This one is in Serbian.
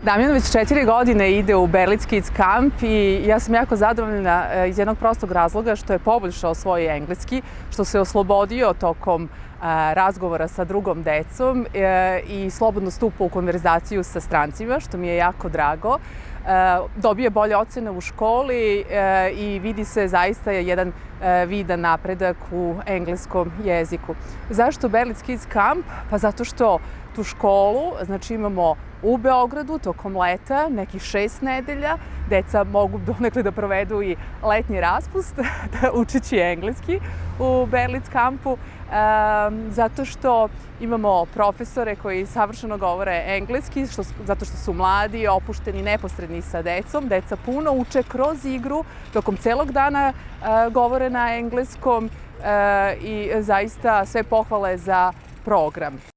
Damjan već 4 godine ide u Berlitz Kids Camp i ja sam jako zadovoljna iz jednog prostog razloga što je poboljšao svoj engleski, što se oslobodio tokom razgovora sa drugom decom i slobodno stupa u konverzaciju sa strancima, što mi je jako drago. Dobije bolje ocene u školi i vidi se zaista jedan vidan napredak u engleskom jeziku. Zašto Berlitz Kids Camp? Pa zato što tu školu, znači imamo u Beogradu tokom leta, nekih 6 nedelja. Deca mogu donekle da provedu i letnji raspust, učeći engleski u Berlitz Campu, zato što imamo profesore koji savršeno govore engleski, zato što su mladi, opušteni, neposredni sa decom. Deca puno uče kroz igru, tokom celog dana govore na engleskom i zaista sve pohvale za program.